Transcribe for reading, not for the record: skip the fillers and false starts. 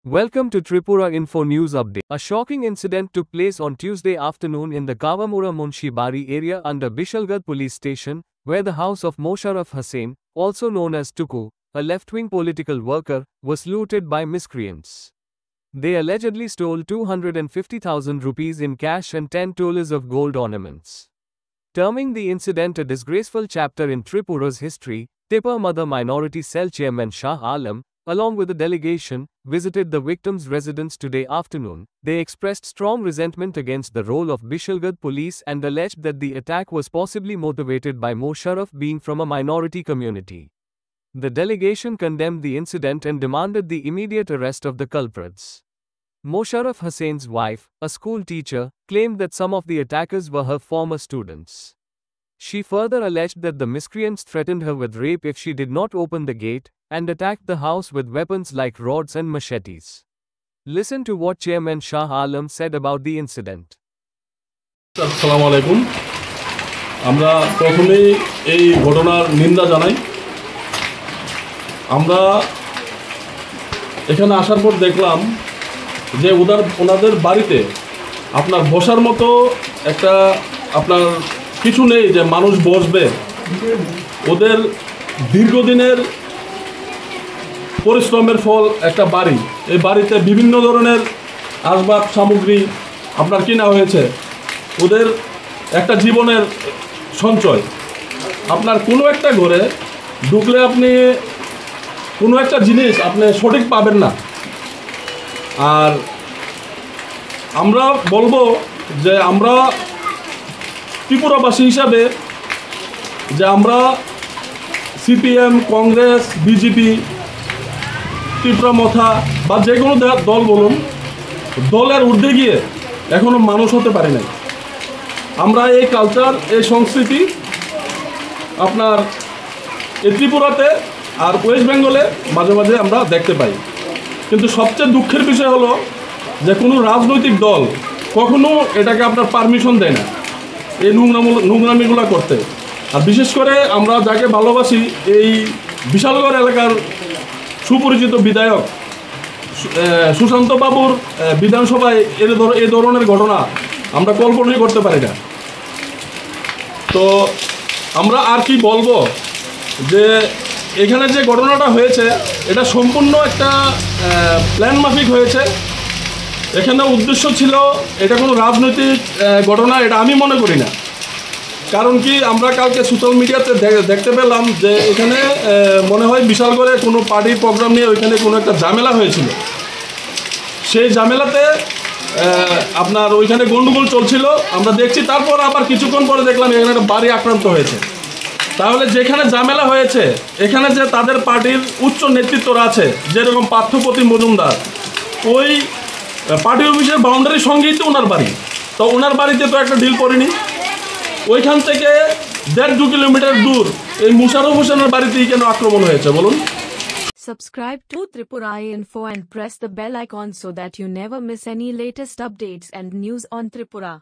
Welcome to Tripura Info News Update. A shocking incident took place on Tuesday afternoon in the Kavamura Munshi Bari area under Bishalgarh police station, where the house of Mosharraf Hussain, also known as Tuku, a left-wing political worker, was looted by miscreants. They allegedly stole 250,000 rupees in cash and 10 tolas of gold ornaments. Terming the incident a disgraceful chapter in Tripura's history, Tipper Mother Minority Cell Chairman Shah Alam, along with a delegation, visited the victim's residence today afternoon. They expressed strong resentment against the role of Bishalgarh police and alleged that the attack was possibly motivated by Mosharraf being from a minority community. The delegation condemned the incident and demanded the immediate arrest of the culprits. Mosharraf Hussain's wife, a school teacher, claimed that some of the attackers were her former students. She further alleged that the miscreants threatened her with rape if she did not open the gate, and attacked the house with weapons like rods and machetes. Listen to what Chairman Shah Alam said about the incident. আসসালামু আলাইকুম আমরা প্রথমেই এই ঘটনার নিন্দা জানাই আমরা এখানে আসার পর দেখলাম যে ওনাদের বাড়িতে আপনার বসার মতো একটা আপনার কিছু নেই যে মানুষ বসবে ওদের দীর্ঘদিনের পরিশ্রমের ফল একটা বাড়ি এই বাড়িতে বিভিন্ন ধরনের আসবাব সামগ্রী আপনার কিনা হয়েছে ওদের একটা জীবনের সঞ্চয় আপনার কোনো একটা ঘরে ঢুকলে আপনি কোনো একটা জিনিস আপনি সঠিক পাবেন না আর আমরা বলবো যে আমরা ত্রিপুরাবাসী হিসাবে যে আমরা সিপিএম কংগ্রেস বিজেপি ত্রিপুরা মথা বা যে কোনো দল বলুন দলের ঊর্ধ্বে গিয়ে এখনও মানুষ হতে পারি নাই আমরা এই কালচার এই সংস্কৃতি আপনার এই ত্রিপুরাতে আর ওয়েস্ট বেঙ্গলে মাঝে মাঝে আমরা দেখতে পাই কিন্তু সবচেয়ে দুঃখের বিষয় হলো যে কোনো রাজনৈতিক দল কখনো এটাকে আপনার পারমিশন দেয় না এই নোংরামিগুলো করতে আর বিশেষ করে আমরা যাকে ভালোবাসি এই বিশালগড় এলাকার সুপরিচিত বিধায়ক সুশান্ত বাবুর বিধানসভায় এই ধরনের ঘটনা আমরা কল্পনাই করতে পারি না তো আমরা আর কি বলবো যে এখানে যে ঘটনাটা হয়েছে এটা সম্পূর্ণ একটা প্ল্যান মাফিক হয়েছে এখানে উদ্দেশ্য ছিল এটা কোনো রাজনৈতিক ঘটনা এটা আমি মনে করি না কারণ কি আমরা কালকে সোশ্যাল মিডিয়াতে দেখতে পেলাম যে এখানে মনে হয় বিশালগড়ে কোনো পার্টির প্রোগ্রাম নিয়ে ওইখানে কোনো একটা ঝামেলা হয়েছিল সেই ঝামেলাতে আপনার ওইখানে গন্ডগোল চলছিল আমরা দেখছি তারপর আবার কিছুক্ষণ পরে দেখলাম এখানে একটা বাড়ি আক্রান্ত হয়েছে তাহলে যেখানে ঝামেলা হয়েছে এখানে যে তাদের পার্টির উচ্চ নেতৃত্বরা আছে যেরকম পার্থপ্রতিম মজুমদার ওই পার্টি অফিসের বাউন্ডারির সঙ্গেই তো ওনার বাড়ি তো ওনার বাড়িতে তো একটা ডিল করেনি ওইখান থেকে 1.5-2 কিলোমিটার দূর এই মুশাররফ হোসেনের বাড়িতেই কেন আক্রমণ হয়েছে বলুন Subscribe to Tripura Info and press the bell icon so that you never miss any latest updates and news on Tripura.